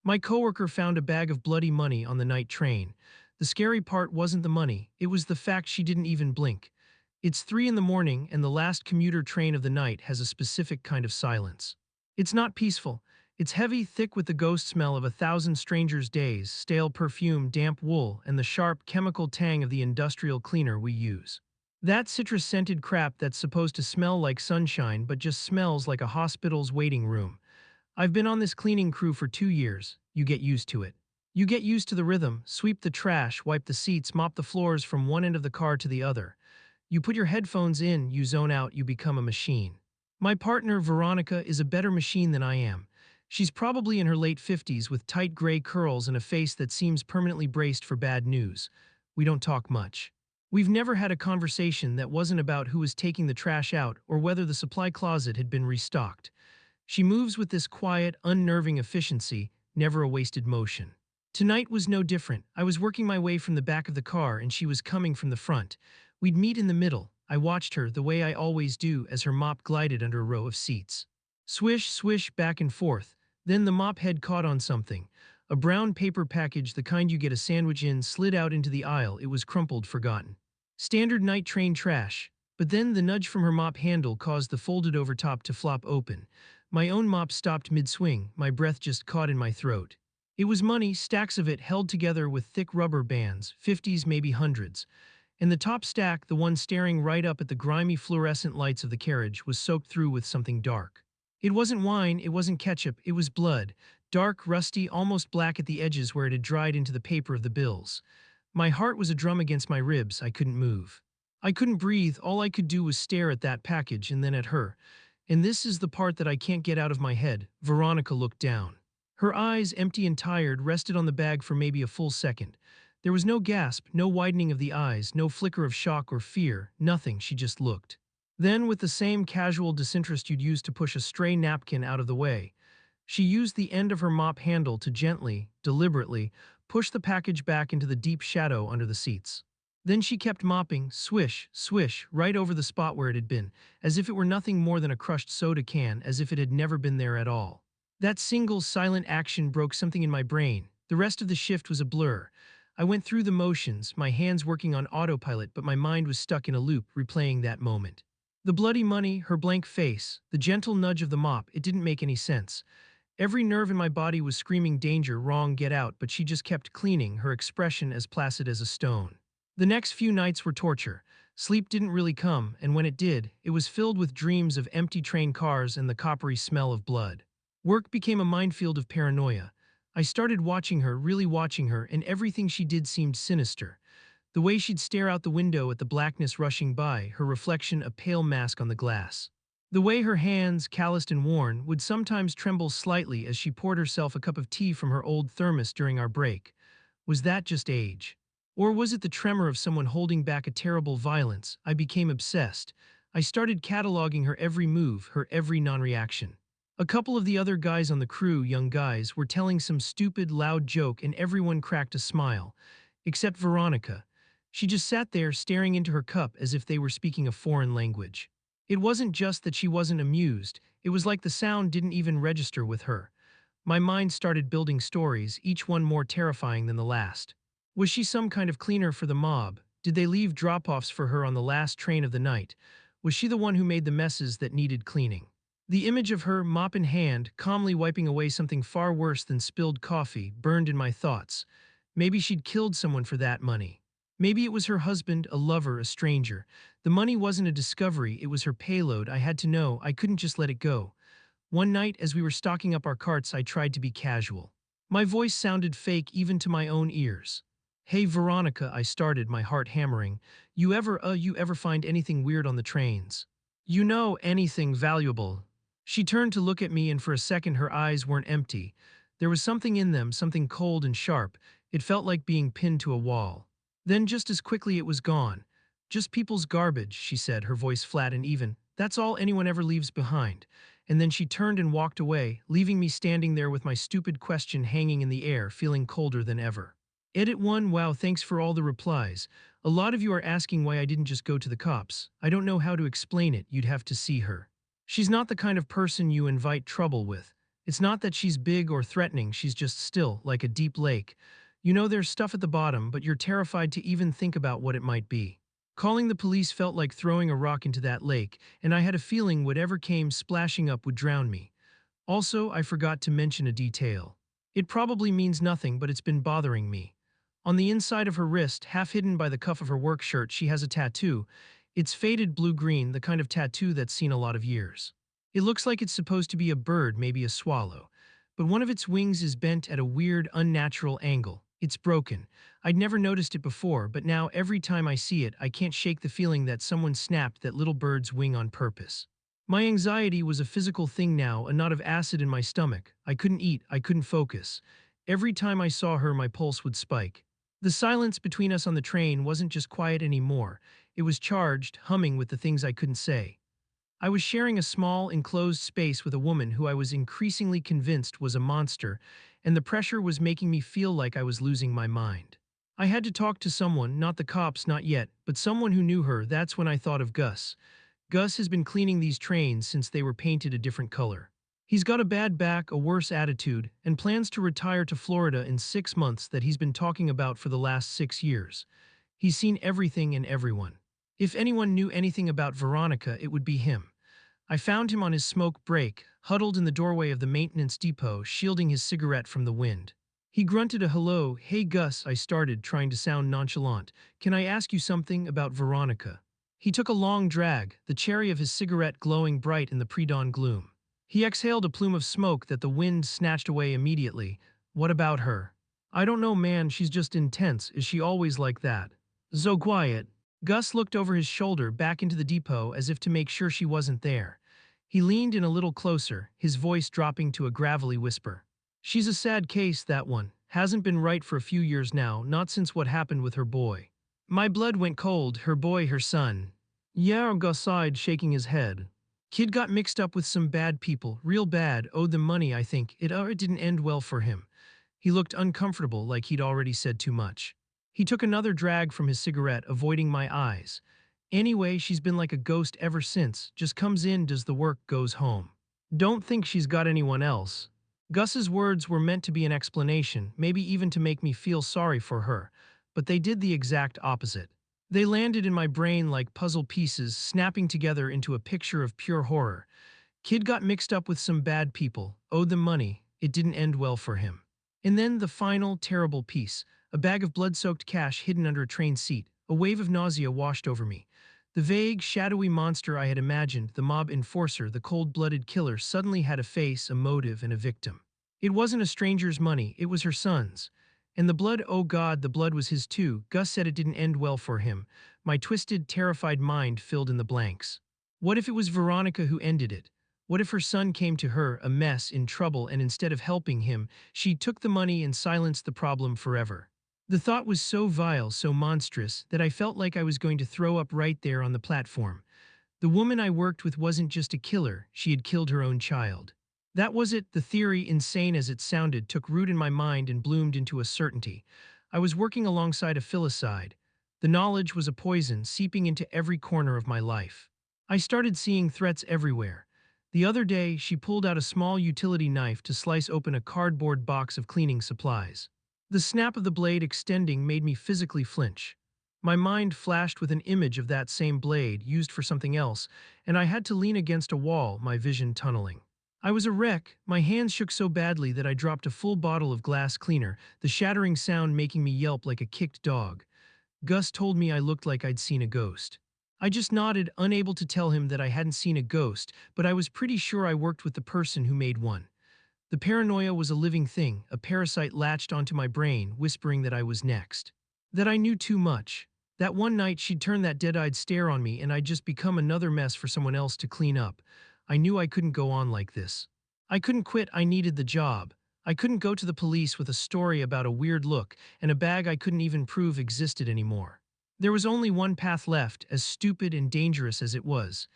My coworker found a bag of bloody money on the night train. The scary part wasn't the money, it was the fact she didn't even blink. It's 3 in the morning and the last commuter train of the night has a specific kind of silence. It's not peaceful. It's heavy, thick with the ghost smell of 1,000 strangers' days, stale perfume, damp wool, and the sharp, chemical tang of the industrial cleaner we use. That citrus-scented crap that's supposed to smell like sunshine but just smells like a hospital's waiting room. I've been on this cleaning crew for 2 years. You get used to it. You get used to the rhythm, sweep the trash, wipe the seats, mop the floors from one end of the car to the other. You put your headphones in, you zone out, you become a machine. My partner, Veronica, is a better machine than I am. She's probably in her late 50s with tight gray curls and a face that seems permanently braced for bad news. We don't talk much. We've never had a conversation that wasn't about who was taking the trash out or whether the supply closet had been restocked. She moves with this quiet, unnerving efficiency, never a wasted motion. Tonight was no different. I was working my way from the back of the car and she was coming from the front. We'd meet in the middle. I watched her, the way I always do, as her mop glided under a row of seats. Swish, swish, back and forth. Then the mop head caught on something. A brown paper package, the kind you get a sandwich in, slid out into the aisle. It was crumpled, forgotten. Standard night train trash. But then the nudge from her mop handle caused the folded over top to flop open. My own mop stopped mid-swing, my breath just caught in my throat. It was money, stacks of it held together with thick rubber bands, 50s, maybe hundreds. And the top stack, the one staring right up at the grimy fluorescent lights of the carriage, was soaked through with something dark. It wasn't wine, it wasn't ketchup, it was blood. Dark, rusty, almost black at the edges where it had dried into the paper of the bills. My heart was a drum against my ribs, I couldn't move. I couldn't breathe, all I could do was stare at that package and then at her. And this is the part that I can't get out of my head. Veronica looked down. Her eyes, empty and tired, rested on the bag for maybe a full second. There was no gasp, no widening of the eyes, no flicker of shock or fear, nothing, she just looked. Then, with the same casual disinterest you'd use to push a stray napkin out of the way, she used the end of her mop handle to gently, deliberately, push the package back into the deep shadow under the seats. Then she kept mopping, swish, swish, right over the spot where it had been, as if it were nothing more than a crushed soda can, as if it had never been there at all. That single, silent action broke something in my brain. The rest of the shift was a blur. I went through the motions, my hands working on autopilot, but my mind was stuck in a loop, replaying that moment. The bloody money, her blank face, the gentle nudge of the mop, it didn't make any sense. Every nerve in my body was screaming danger, wrong, get out, but she just kept cleaning, her expression as placid as a stone. The next few nights were torture. Sleep didn't really come, and when it did, it was filled with dreams of empty train cars and the coppery smell of blood. Work became a minefield of paranoia. I started watching her, really watching her, and everything she did seemed sinister. The way she'd stare out the window at the blackness rushing by, her reflection a pale mask on the glass. The way her hands, calloused and worn, would sometimes tremble slightly as she poured herself a cup of tea from her old thermos during our break. Was that just age? Or was it the tremor of someone holding back a terrible violence? I became obsessed. I started cataloging her every move, her every non-reaction. A couple of the other guys on the crew, young guys, were telling some stupid, loud joke and everyone cracked a smile. Except Veronica. She just sat there staring into her cup as if they were speaking a foreign language. It wasn't just that she wasn't amused, it was like the sound didn't even register with her. My mind started building stories, each one more terrifying than the last. Was she some kind of cleaner for the mob? Did they leave drop-offs for her on the last train of the night? Was she the one who made the messes that needed cleaning? The image of her, mop in hand, calmly wiping away something far worse than spilled coffee, burned in my thoughts. Maybe she'd killed someone for that money. Maybe it was her husband, a lover, a stranger. The money wasn't a discovery, it was her payload. I had to know, I couldn't just let it go. One night, as we were stocking up our carts, I tried to be casual. My voice sounded fake even to my own ears. "Hey Veronica," I started, my heart hammering. You ever find anything weird on the trains? You know, anything valuable?" She turned to look at me and for a second her eyes weren't empty. There was something in them, something cold and sharp. It felt like being pinned to a wall. Then just as quickly it was gone. "Just people's garbage," she said, her voice flat and even. "That's all anyone ever leaves behind." And then she turned and walked away, leaving me standing there with my stupid question hanging in the air, feeling colder than ever. Edit 1. Wow, thanks for all the replies. A lot of you are asking why I didn't just go to the cops. I don't know how to explain it, you'd have to see her. She's not the kind of person you invite trouble with. It's not that she's big or threatening, she's just still, like a deep lake. You know there's stuff at the bottom, but you're terrified to even think about what it might be. Calling the police felt like throwing a rock into that lake, and I had a feeling whatever came splashing up would drown me. Also, I forgot to mention a detail. It probably means nothing, but it's been bothering me. On the inside of her wrist, half hidden by the cuff of her work shirt, she has a tattoo. It's faded blue-green, the kind of tattoo that's seen a lot of years. It looks like it's supposed to be a bird, maybe a swallow. But one of its wings is bent at a weird, unnatural angle. It's broken. I'd never noticed it before, but now every time I see it, I can't shake the feeling that someone snapped that little bird's wing on purpose. My anxiety was a physical thing now, a knot of acid in my stomach. I couldn't eat, I couldn't focus. Every time I saw her, my pulse would spike. The silence between us on the train wasn't just quiet anymore. It was charged, humming with the things I couldn't say. I was sharing a small, enclosed space with a woman who I was increasingly convinced was a monster, and the pressure was making me feel like I was losing my mind. I had to talk to someone, not the cops, not yet, but someone who knew her. That's when I thought of Gus. Gus has been cleaning these trains since they were painted a different color. He's got a bad back, a worse attitude, and plans to retire to Florida in 6 months that he's been talking about for the last 6 years. He's seen everything and everyone. If anyone knew anything about Veronica, it would be him. I found him on his smoke break, huddled in the doorway of the maintenance depot, shielding his cigarette from the wind. He grunted a hello. "Hey Gus," I started, trying to sound nonchalant. "Can I ask you something about Veronica?" He took a long drag, the cherry of his cigarette glowing bright in the pre-dawn gloom. He exhaled a plume of smoke that the wind snatched away immediately. "What about her?" "I don't know, man, she's just intense. Is she always like that?" "So quiet." Gus looked over his shoulder back into the depot as if to make sure she wasn't there. He leaned in a little closer, his voice dropping to a gravelly whisper. "She's a sad case, that one. Hasn't been right for a few years now, not since what happened with her boy." My blood went cold. Her boy, her son. "Yeah," Gus sighed, shaking his head. "Kid got mixed up with some bad people, real bad, owed them money, I think. It didn't end well for him." He looked uncomfortable, like he'd already said too much. He took another drag from his cigarette, avoiding my eyes. "Anyway, she's been like a ghost ever since. Just comes in, does the work, goes home. Don't think she's got anyone else." Gus's words were meant to be an explanation, maybe even to make me feel sorry for her, but they did the exact opposite. They landed in my brain like puzzle pieces, snapping together into a picture of pure horror. Kid got mixed up with some bad people, owed them money, it didn't end well for him. And then the final, terrible piece, a bag of blood-soaked cash hidden under a train seat. A wave of nausea washed over me. The vague, shadowy monster I had imagined, the mob enforcer, the cold-blooded killer, suddenly had a face, a motive, and a victim. It wasn't a stranger's money, it was her son's. And the blood, oh God, the blood was his too. Gus said it didn't end well for him. My twisted, terrified mind filled in the blanks. What if it was Veronica who ended it? What if her son came to her, a mess, in trouble, and instead of helping him, she took the money and silenced the problem forever? The thought was so vile, so monstrous, that I felt like I was going to throw up right there on the platform. The woman I worked with wasn't just a killer, she had killed her own child. That was it. The theory, insane as it sounded, took root in my mind and bloomed into a certainty. I was working alongside a filicide. The knowledge was a poison seeping into every corner of my life. I started seeing threats everywhere. The other day, she pulled out a small utility knife to slice open a cardboard box of cleaning supplies. The snap of the blade extending made me physically flinch. My mind flashed with an image of that same blade used for something else, and I had to lean against a wall, my vision tunneling. I was a wreck. My hands shook so badly that I dropped a full bottle of glass cleaner, the shattering sound making me yelp like a kicked dog. Gus told me I looked like I'd seen a ghost. I just nodded, unable to tell him that I hadn't seen a ghost, but I was pretty sure I worked with the person who made one. The paranoia was a living thing, a parasite latched onto my brain, whispering that I was next. That I knew too much. That one night she'd turn that dead-eyed stare on me and I'd just become another mess for someone else to clean up. I knew I couldn't go on like this. I couldn't quit, I needed the job. I couldn't go to the police with a story about a weird look and a bag I couldn't even prove existed anymore. There was only one path left, as stupid and dangerous as it was.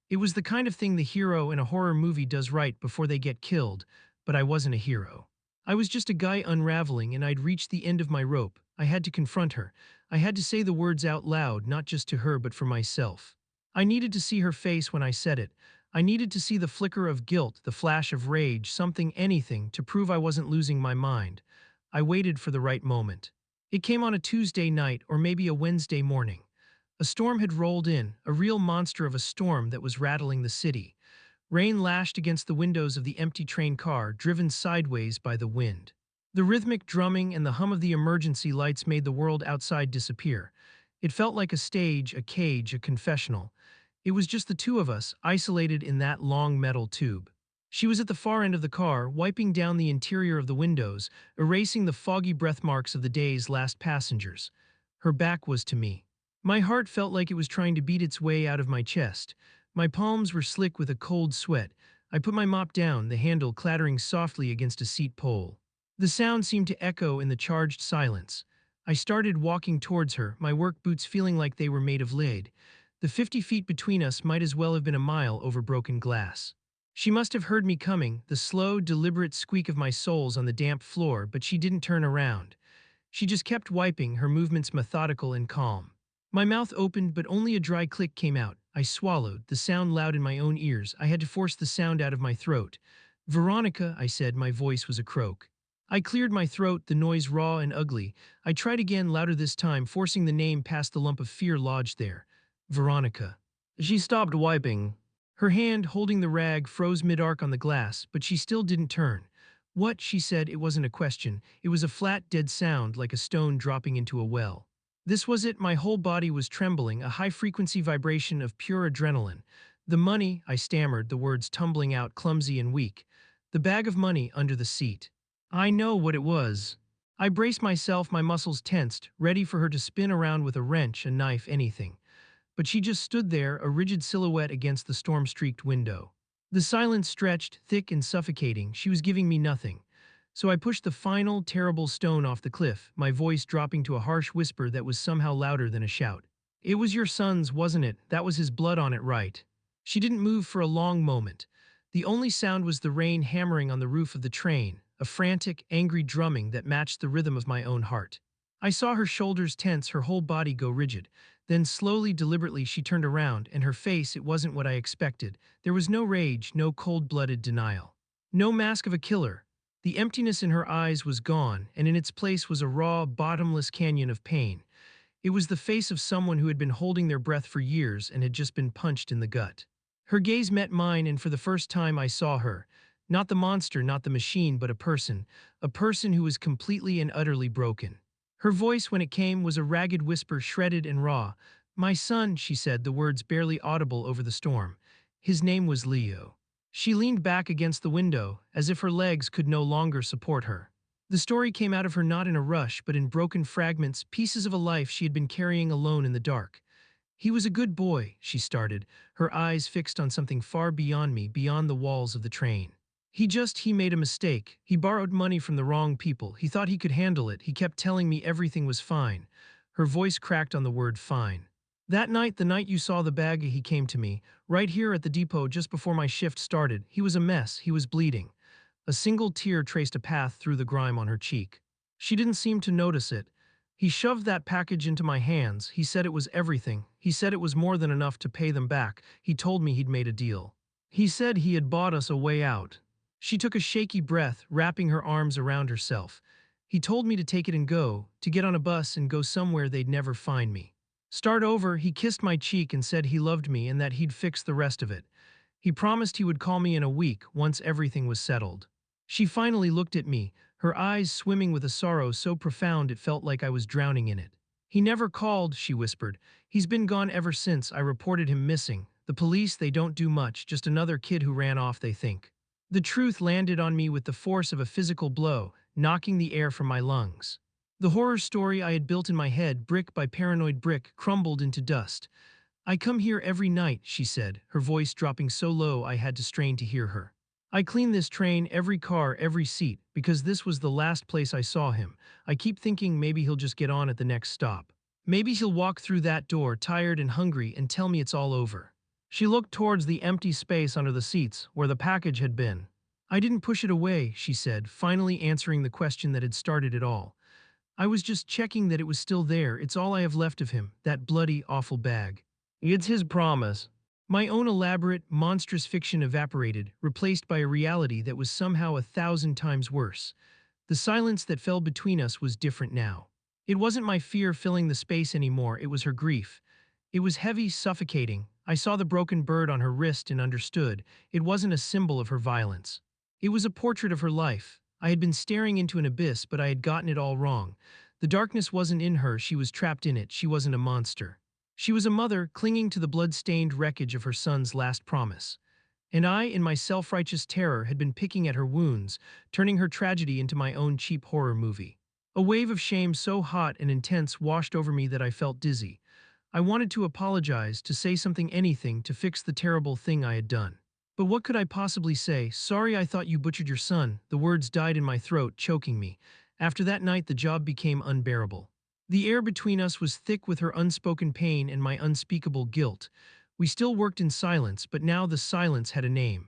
It was the kind of thing the hero in a horror movie does right before they get killed, but I wasn't a hero. I was just a guy unraveling, and I'd reached the end of my rope. I had to confront her. I had to say the words out loud, not just to her but for myself. I needed to see her face when I said it. I needed to see the flicker of guilt, the flash of rage, something, anything, to prove I wasn't losing my mind. I waited for the right moment. It came on a Tuesday night or maybe a Wednesday morning. A storm had rolled in, a real monster of a storm that was rattling the city. Rain lashed against the windows of the empty train car, driven sideways by the wind. The rhythmic drumming and the hum of the emergency lights made the world outside disappear. It felt like a stage, a cage, a confessional. It was just the two of us, isolated in that long metal tube. She was at the far end of the car, wiping down the interior of the windows, erasing the foggy breath marks of the day's last passengers. Her back was to me. My heart felt like it was trying to beat its way out of my chest. My palms were slick with a cold sweat. I put my mop down, the handle clattering softly against a seat pole. The sound seemed to echo in the charged silence. I started walking towards her, my work boots feeling like they were made of lead. The 50 feet between us might as well have been a mile over broken glass. She must have heard me coming, the slow, deliberate squeak of my soles on the damp floor, but she didn't turn around. She just kept wiping, her movements methodical and calm. My mouth opened, but only a dry click came out. I swallowed, the sound loud in my own ears. I had to force the sound out of my throat. "Veronica," I said, my voice was a croak. I cleared my throat, the noise raw and ugly. I tried again, louder this time, forcing the name past the lump of fear lodged there. "Veronica." She stopped wiping. Her hand, holding the rag, froze mid-arc on the glass, but she still didn't turn. "What?" she said. It wasn't a question. It was a flat, dead sound, like a stone dropping into a well. This was it. My whole body was trembling, a high-frequency vibration of pure adrenaline. "The money," I stammered, the words tumbling out clumsy and weak. "The bag of money under the seat." I know what it was. I braced myself, my muscles tensed, ready for her to spin around with a wrench, a knife, anything. But she just stood there, a rigid silhouette against the storm-streaked window. The silence stretched, thick and suffocating. She was giving me nothing. So I pushed the final, terrible stone off the cliff, my voice dropping to a harsh whisper that was somehow louder than a shout. "It was your son's, wasn't it? That was his blood on it, right?" She didn't move for a long moment. The only sound was the rain hammering on the roof of the train, a frantic, angry drumming that matched the rhythm of my own heart. I saw her shoulders tense, her whole body go rigid. Then slowly, deliberately, she turned around, and her face, it wasn't what I expected. There was no rage, no cold-blooded denial. No mask of a killer. The emptiness in her eyes was gone, and in its place was a raw, bottomless canyon of pain. It was the face of someone who had been holding their breath for years and had just been punched in the gut. Her gaze met mine, and for the first time I saw her. Not the monster, not the machine, but a person who was completely and utterly broken. Her voice, when it came, was a ragged whisper, shredded and raw. "My son," she said, the words barely audible over the storm. "His name was Leo." She leaned back against the window, as if her legs could no longer support her. The story came out of her not in a rush, but in broken fragments, pieces of a life she had been carrying alone in the dark. "He was a good boy," she started, her eyes fixed on something far beyond me, beyond the walls of the train. He made a mistake. He borrowed money from the wrong people. He thought he could handle it. He kept telling me everything was fine." Her voice cracked on the word fine. "That night, the night you saw the bag, he came to me, right here at the depot just before my shift started. He was a mess. He was bleeding." A single tear traced a path through the grime on her cheek. She didn't seem to notice it. "He shoved that package into my hands. He said it was everything. He said it was more than enough to pay them back. He told me he'd made a deal. He said he had bought us a way out." She took a shaky breath, wrapping her arms around herself. "He told me to take it and go, to get on a bus and go somewhere they'd never find me. Start over." He kissed my cheek and said he loved me and that he'd fix the rest of it. He promised he would call me in a week, once everything was settled. She finally looked at me, her eyes swimming with a sorrow so profound it felt like I was drowning in it. "He never called," she whispered. "He's been gone ever since I reported him missing. The police, they don't do much, just another kid who ran off, they think." The truth landed on me with the force of a physical blow, knocking the air from my lungs. The horror story I had built in my head, brick by paranoid brick, crumbled into dust. "I come here every night," she said, her voice dropping so low I had to strain to hear her. "I clean this train, every car, every seat, because this was the last place I saw him. I keep thinking maybe he'll just get on at the next stop. Maybe he'll walk through that door, tired and hungry, and tell me it's all over." She looked towards the empty space under the seats, where the package had been. "I didn't push it away," she said, finally answering the question that had started it all. "I was just checking that it was still there. It's all I have left of him, that bloody, awful bag." "It's his promise." My own elaborate, monstrous fiction evaporated, replaced by a reality that was somehow 1,000 times worse. The silence that fell between us was different now. It wasn't my fear filling the space anymore, it was her grief. It was heavy, suffocating. I saw the broken bird on her wrist and understood. It wasn't a symbol of her violence. It was a portrait of her life. I had been staring into an abyss, but I had gotten it all wrong. The darkness wasn't in her, she was trapped in it, she wasn't a monster. She was a mother clinging to the blood-stained wreckage of her son's last promise. And I, in my self-righteous terror, had been picking at her wounds, turning her tragedy into my own cheap horror movie. A wave of shame so hot and intense washed over me that I felt dizzy. I wanted to apologize, to say something, anything, to fix the terrible thing I had done. But what could I possibly say? Sorry, I thought you butchered your son. The words died in my throat, choking me. After that night, the job became unbearable. The air between us was thick with her unspoken pain and my unspeakable guilt. We still worked in silence, but now the silence had a name.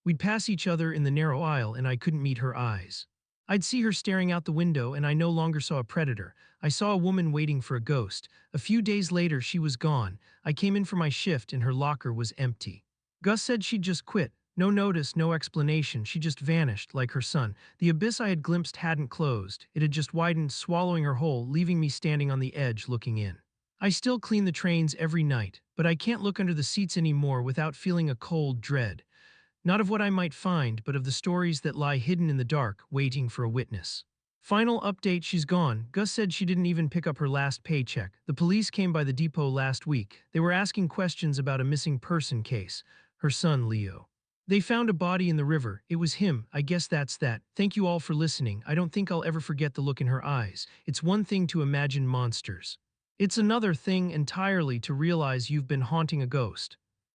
We'd pass each other in the narrow aisle and I couldn't meet her eyes. I'd see her staring out the window and I no longer saw a predator. I saw a woman waiting for a ghost. A few days later, she was gone. I came in for my shift and her locker was empty. Gus said she'd just quit. No notice, no explanation. She just vanished, like her son. The abyss I had glimpsed hadn't closed. It had just widened, swallowing her whole, leaving me standing on the edge looking in. I still clean the trains every night, but I can't look under the seats anymore without feeling a cold dread. Not of what I might find, but of the stories that lie hidden in the dark, waiting for a witness. Final update, she's gone. Gus said she didn't even pick up her last paycheck. The police came by the depot last week. They were asking questions about a missing person case. Her son, Leo. They found a body in the river. It was him. I guess that's that. Thank you all for listening. I don't think I'll ever forget the look in her eyes. It's one thing to imagine monsters. It's another thing entirely to realize you've been haunting a ghost.